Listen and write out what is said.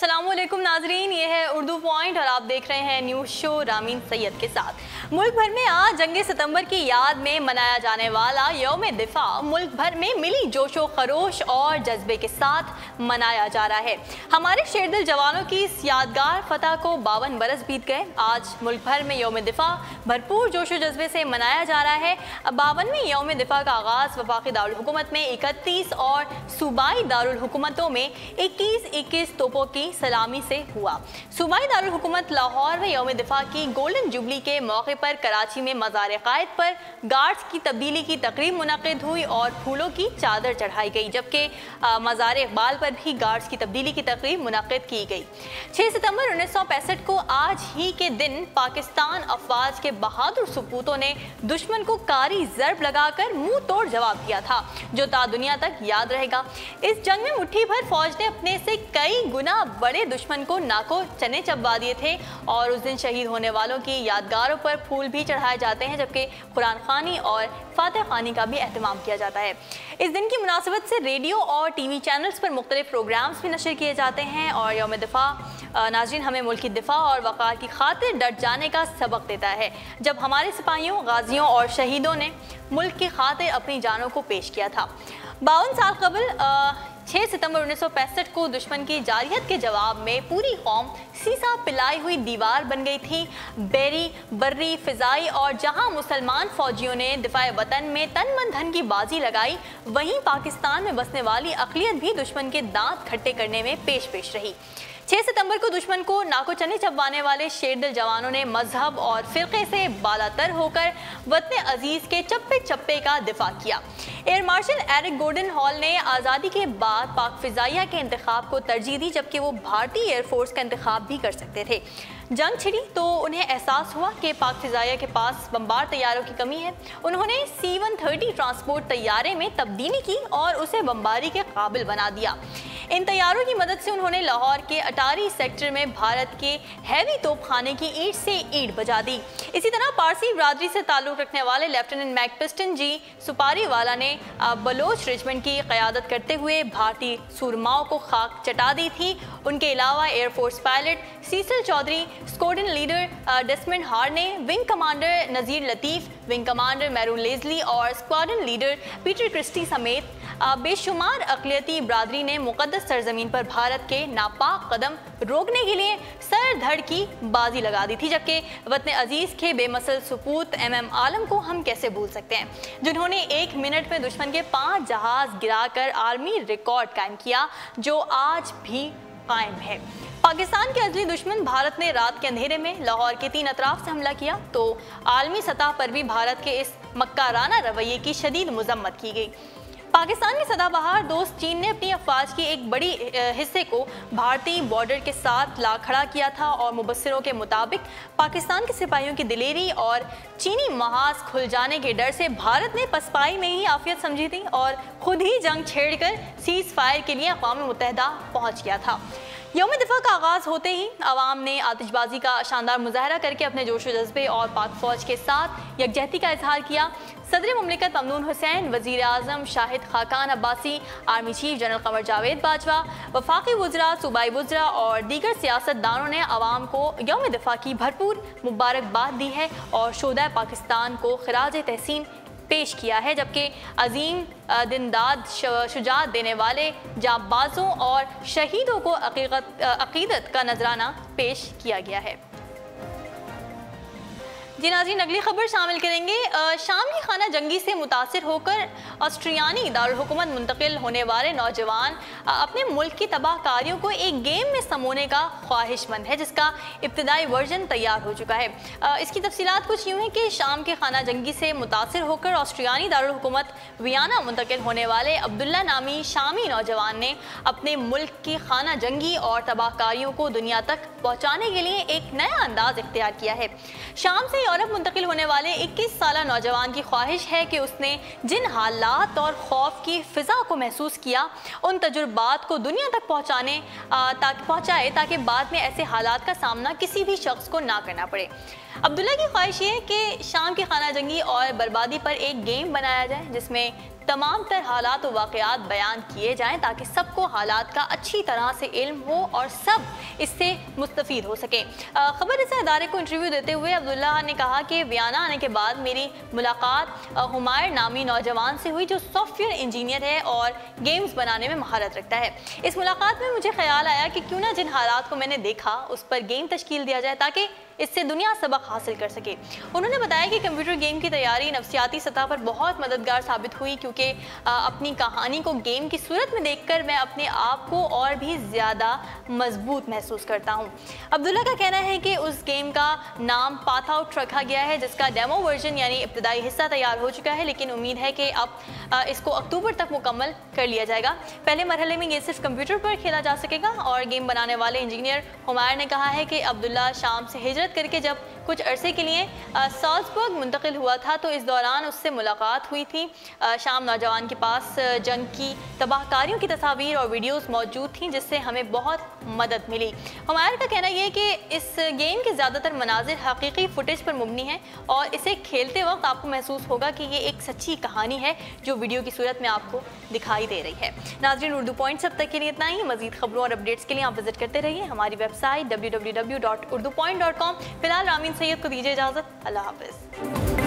अस्सलामुअलैकुम नाजरीन, ये है उर्दू पॉइंट और आप देख रहे हैं न्यूज़ शो रामीन सैयद के साथ। मुल्क भर में आज जंग सितंबर की याद में मनाया जाने वाला यौम दिफा मुल्क भर में मिली जोशो खरोश और जज्बे के साथ मनाया जा रहा है। हमारे शेरदिल जवानों की इस यादगार फतह को 52 बरस बीत गए। आज मुल्क भर में यौम दिफा भरपूर जोशो जज्बे से मनाया जा रहा है। 52वें यौम दिफा का आगाज़ वफाकी दारुल हुकूमत में 31 और सूबाई दारुल हुकूमतों में 21-21 तोपों की सलामी से हुआ। सूबाई दारुल हुकूमत लाहौर में यौम दिफा की गोल्डन जुबली के मौके पर कराची में मज़ार क़ायद पर गार्ड्स की तब्दीली की तकरीब मुनक़िद हुई और फूलों की चादर चढ़ाई गई, जबकि मज़ार इक़बाल पर भी गार्ड्स की तब्दीली की तकरीब मुनक़िद की गई। 6 सितंबर 1965 को आज ही के दिन पाकिस्तान अफवाज के बहादुर सपूतों ने दुश्मन को कारी ज़रब लगाकर मुंह तोड़ जवाब दिया था, जो ता दुनिया तक याद रहेगा। इस जंग में मुट्ठी भर फौज ने अपने से कई गुना बड़े दुश्मन को नाको चने चबवा दिए थे और उस दिन शहीद होने वालों की यादगारों पर फूल भी चढ़ाए जाते हैं, जबकि कुरान खानी और फातिह खानी का भी एहतमाम किया जाता है। इस दिन की मुनासिबत से रेडियो और टीवी चैनल्स पर मुख्तलिफ प्रोग्राम्स भी नशर किए जाते हैं और यौम दिफा नाज़रीन हमें मुल्क की दिफा और वक़ार की खातिर डट जाने का सबक देता है। जब हमारे सिपाहियों, गाजियों और शहीदों ने मुल्क की खातिर अपनी जानों को पेश किया था। 52 साल कबल 6 सितंबर 1965 को दुश्मन की जारियत के जवाब में पूरी कौम सीसा पिलाई हुई दीवार बन गई थी। बैरी, बर्री, फिजाई और जहां मुसलमान फौजियों ने दिफाए वतन में तन मन धन की बाजी लगाई, वहीं पाकिस्तान में बसने वाली अक़लियत भी दुश्मन के दांत खट्टे करने में पेश रही। 6 सितंबर को दुश्मन को नाको चने चबवाने वाले शेरदिल जवानों ने मजहब और फ़िरक़े से बालातर होकर वतन अजीज़ के चप्पे चप्पे का दिफा किया। Air marshal Eric Gordon Hall ने आज़ादी के बाद पाक फ़िज़ाइया के इंतखाब को तरजीह दी, जबकि वो भारतीय एयरफोर्स का इंतखाब भी कर सकते थे। जंग छिड़ी तो उन्हें एहसास हुआ कि पाक फ़िज़ाइया के पास बमबार तैयारों की कमी है। उन्होंने C-130 ट्रांसपोर्ट तैयारे में तब्दीली की और उसे बमबारी के काबिल बना दिया। इन तैयारों की मदद से उन्होंने लाहौर के अटारी सेक्टर में भारत के हैवी तोपखाने की ईंट से ईंट बजा दी। इसी तरह पारसी बरादरी से ताल्लुक़ रखने वाले लेफ्टिनेंट मैकपिस्टन जी सुपारीवाला ने बलोच रेजिमेंट की क़यादत करते हुए भारतीय सूरमाओं को खाक चटा दी थी। उनके अलावा air force pilot Cecil Chaudhry, squadron leader Desmond हार ने, wing commander Nazir Latif, wing commander Mervyn Leslie और स्क्वाड्रन लीडर पीटर क्रिस्टी समेत बेशुमार अक़लियती बरादरी ने मुक़द्दस सरजमीन पर भारत के नापाक कदम रोकने के लिए सर धड़ की बाजी लगा दी थी, जबकि वतन अजीज़ के बेमसल सपूत MM आलम को हम कैसे भूल सकते हैं, जिन्होंने 1 मिनट में दुश्मन के 5 जहाज़ गिराकर आर्मी रिकॉर्ड कायम किया, जो आज भी कायम है। पाकिस्तान के अजली दुश्मन भारत ने रात के अंधेरे में लाहौर के 3 अतराफ से हमला किया तो आलमी सतह पर भी भारत के इस मक्काराना रवैये की शदीद मजम्मत की गई। पाकिस्तान के सदाबहार दोस्त चीन ने अपनी अफवाज की एक बड़ी हिस्से को भारतीय बॉर्डर के साथ ला खड़ा किया था और मुबस्सिरों के मुताबिक पाकिस्तान के सिपाहियों की दिलेरी और चीनी महाज खुल जाने के डर से भारत ने पसपाई में ही आफियत समझी थी और खुद ही जंग छेड़कर सीज़ फायर के लिए अक़वाम मुत्तहिदा पहुँच गया था। यौम दिफा का आगाज़ होते ही अवाम ने आतिशबाजी का शानदार मुजाहरा करके अपने जोश व जज्बे और पाक फ़ौज के साथ यकजहती का इजहार किया। सदर मुमलिकत ममनून हुसैन, वज़ीर आज़म Shahid Khaqan Abbasi, army chief general Qamar Javed Bajwa, वफाकी वज़रा, सूबाई वज़रा और दीगर सियासतदानों ने अवाम को यौम दिफा की भरपूर मुबारकबाद दी है और शोहदाए पाकिस्तान को खिराज तहसीन पेश किया है, जबकि अजीम दिनदाद शुजात देने वाले जांबाजों और शहीदों को अक़ीदत का नजराना पेश किया गया है। जी नाज़रीन, अगली खबर शामिल करेंगे। शाम की खाना जंगी से मुतासिर होकर ऑस्ट्रियानी दारुल हुकूमत मुंतकिल होने वाले नौजवान अपने मुल्क की तबाहकारियों को एक गेम में समोने का ख्वाहिशमंद है, जिसका इब्तदाई वर्जन तैयार हो चुका है। इसकी तफसीलात कुछ यूँ हैं कि शाम के खाना जंगी से मुतासिर होकर ऑस्ट्रियानी दारुल हुकूमत वियना मुंतकिल होने वाले अब्दुल्ला नामी शामी नौजवान ने अपने मुल्क की खाना जंगी और तबाहकारियों को दुनिया तक पहुँचाने के लिए एक नया अंदाज इख्तियार किया है। शाम से यूरोप मुंतकिल होने वाले 21 साला नौजवान की ख्वाहिश है कि उसने जिन हालात और खौफ की फ़िज़ा को महसूस किया, उन तजुर्बात को दुनिया तक पहुँचाए ताकि बाद में ऐसे हालात का सामना किसी भी शख्स को ना करना पड़े। अब्दुल्ला की ख्वाहिश ये है कि शाम की खाना जंगी और बर्बादी पर एक गेम बनाया जाए जिसमें तमाम तर हालात और वाक़यात बयान किए जाएं ताकि सबको हालात का अच्छी तरह से इल्म हो और सब इससे मुस्तफ़ीद हो सके। खबर इस इदारे को इंटरव्यू देते हुए अब्दुल्ला ने कहा कि वियना आने के बाद मेरी मुलाकात हुमायर नामी नौजवान से हुई जो सॉफ्टवेयर इंजीनियर है और गेम्स बनाने में महारत रखता है। इस मुलाकात में मुझे ख्याल आया कि क्यों ना जिन हालात को मैंने देखा उस पर गेम तश्कील दिया जाए ताकि इससे दुनिया सबक हासिल कर सके। उन्होंने बताया कि कंप्यूटर गेम की तैयारी नफ्सियाती सतह पर बहुत मददगार साबित हुई क्योंकि अपनी कहानी को गेम की सूरत में देखकर मैं अपने आप को और भी ज़्यादा मजबूत महसूस करता हूँ। अब्दुल्ला का कहना है कि उस गेम का नाम पाथ आउट रखा गया है जिसका डेमो वर्जन यानी इब्तदाई हिस्सा तैयार हो चुका है, लेकिन उम्मीद है कि अब इसको अक्टूबर तक मुकम्मल कर लिया जाएगा। पहले मरहले में ये सिर्फ कंप्यूटर पर खेला जा सकेगा और गेम बनाने वाले इंजीनियर हुमायर ने कहा है कि अब्दुल्ला शाम से हिजरत करके जब कुछ अरसे के लिए साल्ज़बर्ग मुंतकिल हुआ था तो इस दौरान उससे मुलाकात हुई थी। शाम नौजवान के पास जंग की तबाहकारियों की तस्वीर और वीडियोस मौजूद थीं जिससे हमें बहुत मदद मिली। हुमायर का कहना यह है कि इस गेम के ज़्यादातर मनाजिर हकीकी फुटेज पर मुबनी है और इसे खेलते वक्त आपको महसूस होगा कि ये एक सच्ची कहानी है जो वीडियो की सूरत में आपको दिखाई दे रही है। नाज़रीन, उर्दू पॉइंट्स अब तक के लिए इतना ही। मज़ीद खबरों और अपडेट्स के लिए आप विजिट करते रहिए हमारी वेबसाइट www.urdupoint.com। फिलहाल रामीन सैयद को दीजिए इजाज़त। अल्लाह हाफ़िज़।